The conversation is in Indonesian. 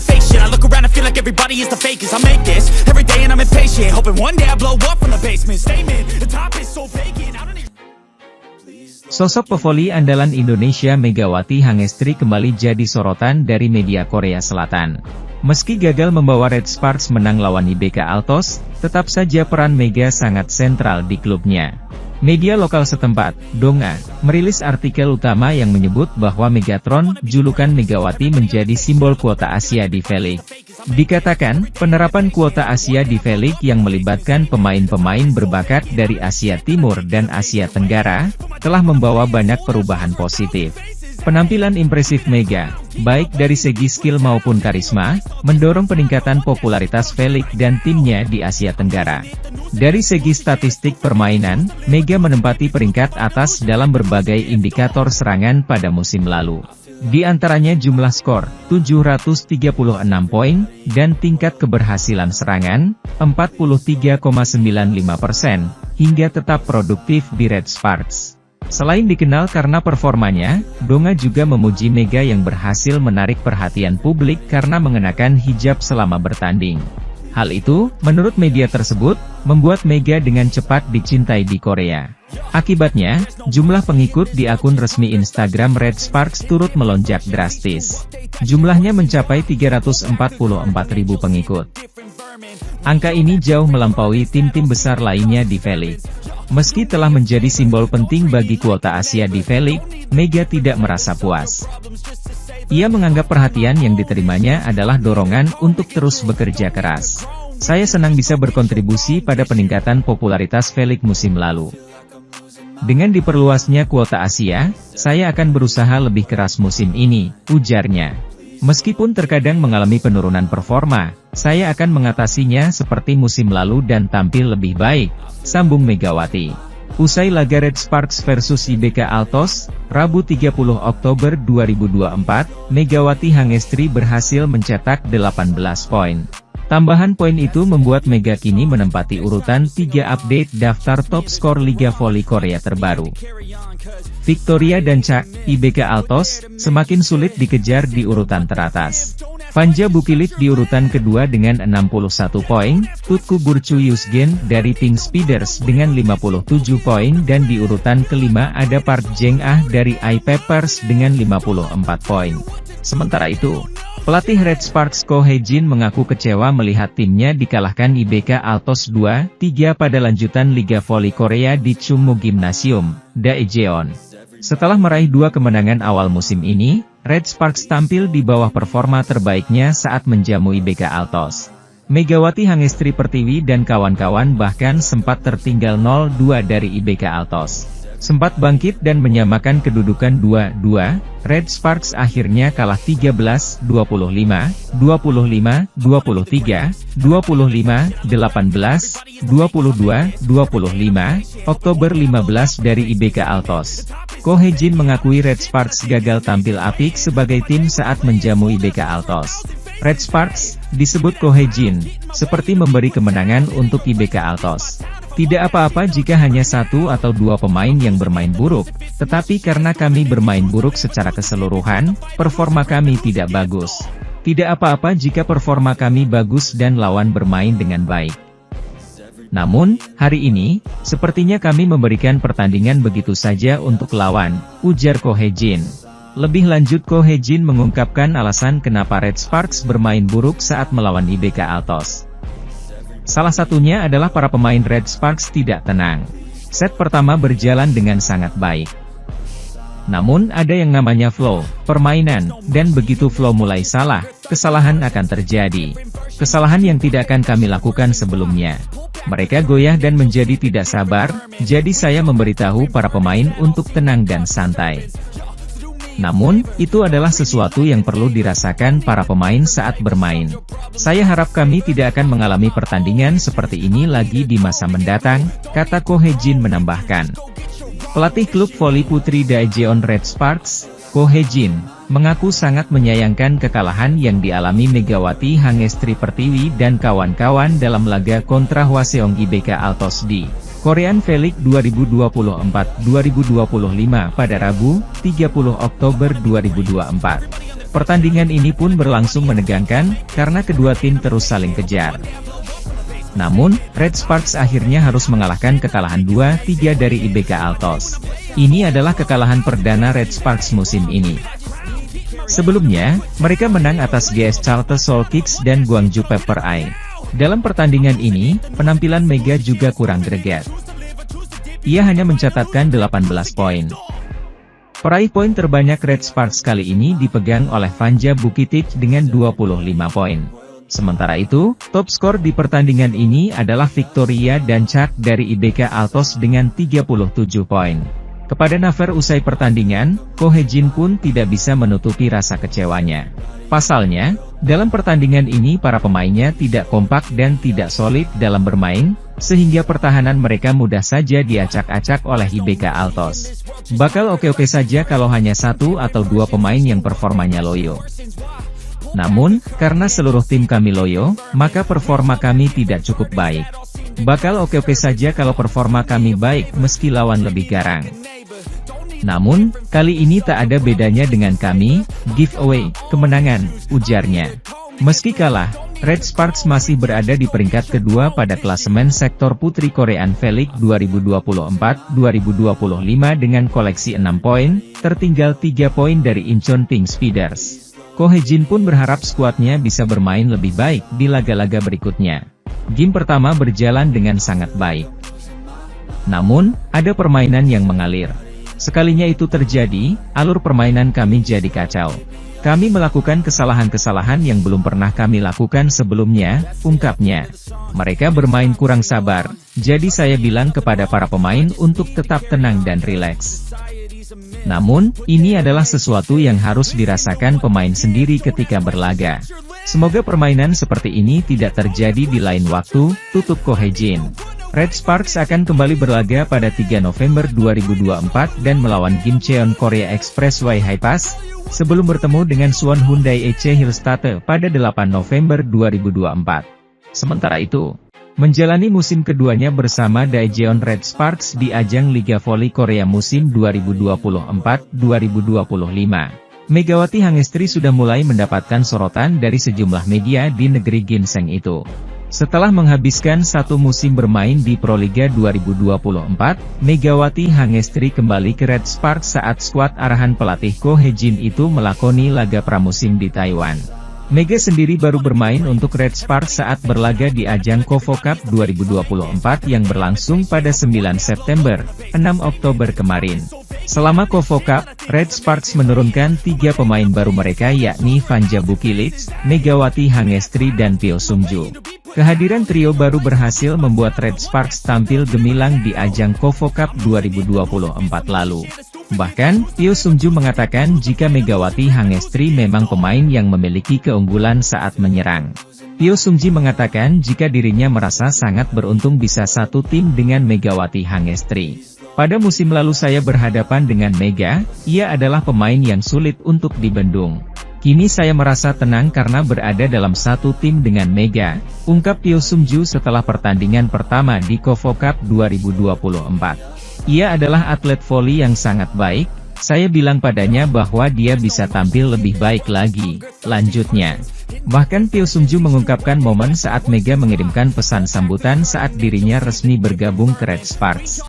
fake shit. I look around and feel like everybody is the fakest. I make this every day and I'm impatient, hoping one day I blow up from the basement. Statement, the top is so vacant, I don't even... Sosok pevoli andalan Indonesia Megawati Hangestri kembali jadi sorotan dari media Korea Selatan. Meski gagal membawa Red Sparks menang lawan IBK Altos, tetap saja peran Mega sangat sentral di klubnya. Media lokal setempat, Donga, merilis artikel utama yang menyebut bahwa Megatron, julukan Megawati menjadi simbol kuota Asia di V-League. Dikatakan, penerapan kuota Asia di V-League yang melibatkan pemain-pemain berbakat dari Asia Timur dan Asia Tenggara, telah membawa banyak perubahan positif. Penampilan impresif Mega, baik dari segi skill maupun karisma, mendorong peningkatan popularitas V-League dan timnya di Asia Tenggara. Dari segi statistik permainan, Mega menempati peringkat atas dalam berbagai indikator serangan pada musim lalu. Di antaranya jumlah skor, 736 poin, dan tingkat keberhasilan serangan, 43,95%, hingga tetap produktif di Red Sparks. Selain dikenal karena performanya, Donga juga memuji Mega yang berhasil menarik perhatian publik karena mengenakan hijab selama bertanding. Hal itu, menurut media tersebut, membuat Mega dengan cepat dicintai di Korea. Akibatnya, jumlah pengikut di akun resmi Instagram Red Sparks turut melonjak drastis. Jumlahnya mencapai 344.000 pengikut. Angka ini jauh melampaui tim-tim besar lainnya di V-League. Meski telah menjadi simbol penting bagi kuota Asia di V-League, Mega tidak merasa puas. Ia menganggap perhatian yang diterimanya adalah dorongan untuk terus bekerja keras. Saya senang bisa berkontribusi pada peningkatan popularitas V-League musim lalu. Dengan diperluasnya kuota Asia, saya akan berusaha lebih keras musim ini, ujarnya. Meskipun terkadang mengalami penurunan performa, saya akan mengatasinya seperti musim lalu dan tampil lebih baik, sambung Megawati. Usai laga Red Sparks versus IBK Altos, Rabu 30 Oktober 2024, Megawati Hangestri berhasil mencetak 18 poin. Tambahan poin itu membuat Mega kini menempati urutan 3 update daftar top skor Liga Voli Korea terbaru. Victoria dan Chak, IBK Altos, semakin sulit dikejar di urutan teratas. Vanja Bukilit di urutan kedua dengan 61 poin, Tutku Burcu Yusgen dari Pink Speeders dengan 57 poin dan di urutan kelima ada Park Jeng Ah dari I-Peppers dengan 54 poin. Sementara itu, pelatih Red Sparks Ko Hae-jin mengaku kecewa melihat timnya dikalahkan IBK Altos 2-3 pada lanjutan Liga Voli Korea di Chungmu Gymnasium, Daejeon. Setelah meraih 2 kemenangan awal musim ini, Red Sparks tampil di bawah performa terbaiknya saat menjamu IBK Altos. Megawati Hangestri Pertiwi dan kawan-kawan bahkan sempat tertinggal 0-2 dari IBK Altos. Sempat bangkit dan menyamakan kedudukan 2-2, Red Sparks akhirnya kalah 13-25, 25-23, 25-18, 22-25, Oktober 15 dari IBK Altos. Ko Hae-jin mengakui Red Sparks gagal tampil apik sebagai tim saat menjamu IBK Altos. Red Sparks, disebut Ko Hae-jin, seperti memberi kemenangan untuk IBK Altos. Tidak apa-apa jika hanya 1 atau 2 pemain yang bermain buruk, tetapi karena kami bermain buruk secara keseluruhan, performa kami tidak bagus. Tidak apa-apa jika performa kami bagus dan lawan bermain dengan baik. Namun, hari ini, sepertinya kami memberikan pertandingan begitu saja untuk lawan, ujar Ko Hae-jin. Lebih lanjut Ko Hae-jin mengungkapkan alasan kenapa Red Sparks bermain buruk saat melawan IBK Altos. Salah satunya adalah para pemain Red Sparks tidak tenang. Set pertama berjalan dengan sangat baik. Namun ada yang namanya flow, permainan, dan begitu flow mulai salah, kesalahan akan terjadi. Kesalahan yang tidak akan kami lakukan sebelumnya. Mereka goyah dan menjadi tidak sabar, jadi saya memberitahu para pemain untuk tenang dan santai. Namun, itu adalah sesuatu yang perlu dirasakan para pemain saat bermain. Saya harap kami tidak akan mengalami pertandingan seperti ini lagi di masa mendatang, kata Ko Hae-jin menambahkan. Pelatih klub voli putri Daejeon Red Sparks, Ko Hae-jin, mengaku sangat menyayangkan kekalahan yang dialami Megawati Hangestri Pertiwi dan kawan-kawan dalam laga kontra Hwaseong IBK Altos di Korean V-League 2024-2025 pada Rabu, 30 Oktober 2024. Pertandingan ini pun berlangsung menegangkan, karena kedua tim terus saling kejar. Namun, Red Sparks akhirnya harus mengalahkan kekalahan 2-3 dari IBK Altos. Ini adalah kekalahan perdana Red Sparks musim ini. Sebelumnya, mereka menang atas GS Charter Soul Kicks dan Gwangju Pepper Eye. Dalam pertandingan ini, penampilan Mega juga kurang greget. Ia hanya mencatatkan 18 poin. Peraih poin terbanyak Red Sparks kali ini dipegang oleh Vanja Bukitic dengan 25 poin. Sementara itu, top skor di pertandingan ini adalah Victoria dan Chuck dari IBK Altos dengan 37 poin. Kepada Naver usai pertandingan, Ko Hye-jin pun tidak bisa menutupi rasa kecewanya. Pasalnya, dalam pertandingan ini para pemainnya tidak kompak dan tidak solid dalam bermain, sehingga pertahanan mereka mudah saja diacak-acak oleh IBK Altos. Bakal oke-oke saja kalau hanya 1 atau 2 pemain yang performanya loyo. Namun, karena seluruh tim kami loyo, maka performa kami tidak cukup baik. Bakal oke-oke saja kalau performa kami baik meski lawan lebih garang. Namun, kali ini tak ada bedanya dengan kami, giveaway, kemenangan, ujarnya. Meski kalah, Red Sparks masih berada di peringkat kedua pada klasemen sektor putri Korean V-League 2024-2025 dengan koleksi 6 poin, tertinggal 3 poin dari Incheon Pink Speeders. Ko Hye-jin pun berharap skuadnya bisa bermain lebih baik di laga-laga berikutnya. Game pertama berjalan dengan sangat baik. Namun, ada permainan yang mengalir. Sekalinya itu terjadi, alur permainan kami jadi kacau. Kami melakukan kesalahan-kesalahan yang belum pernah kami lakukan sebelumnya, ungkapnya. Mereka bermain kurang sabar, jadi saya bilang kepada para pemain untuk tetap tenang dan rileks. Namun, ini adalah sesuatu yang harus dirasakan pemain sendiri ketika berlaga. Semoga permainan seperti ini tidak terjadi di lain waktu, tutup Ko Hye-jin. Red Sparks akan kembali berlaga pada 3 November 2024 dan melawan Gimcheon Korea Expressway Hi-Pass, sebelum bertemu dengan Suwon Hyundai EC Hillstate pada 8 November 2024. Sementara itu, menjalani musim keduanya bersama Daejeon Red Sparks di ajang Liga Voli Korea musim 2024-2025. Megawati Hangestri sudah mulai mendapatkan sorotan dari sejumlah media di negeri ginseng itu. Setelah menghabiskan satu musim bermain di Proliga 2024, Megawati Hangestri kembali ke Red Sparks saat skuad arahan pelatih Ko Hye-jin itu melakoni laga pramusim di Taiwan. Mega sendiri baru bermain untuk Red Sparks saat berlaga di ajang KOFO Cup 2024 yang berlangsung pada 9 September, 6 Oktober kemarin. Selama KOFO Cup, Red Sparks menurunkan 3 pemain baru mereka yakni Vanja Bukitic, Megawati Hangestri dan Pyo Sung-ju. Kehadiran trio baru berhasil membuat Red Sparks tampil gemilang di ajang KOFO Cup 2024 lalu. Bahkan, Pyo Sung-ju mengatakan jika Megawati Hangestri memang pemain yang memiliki keunggulan saat menyerang. Pyo Sung-ji mengatakan jika dirinya merasa sangat beruntung bisa satu tim dengan Megawati Hangestri. Pada musim lalu saya berhadapan dengan Mega, ia adalah pemain yang sulit untuk dibendung. Kini saya merasa tenang karena berada dalam satu tim dengan Mega, ungkap Pyo Sung-ju setelah pertandingan pertama di KOFO Cup 2024. Ia adalah atlet voli yang sangat baik, saya bilang padanya bahwa dia bisa tampil lebih baik lagi, lanjutnya. Bahkan Pyo Sung-ju mengungkapkan momen saat Mega mengirimkan pesan sambutan saat dirinya resmi bergabung ke Red Sparks.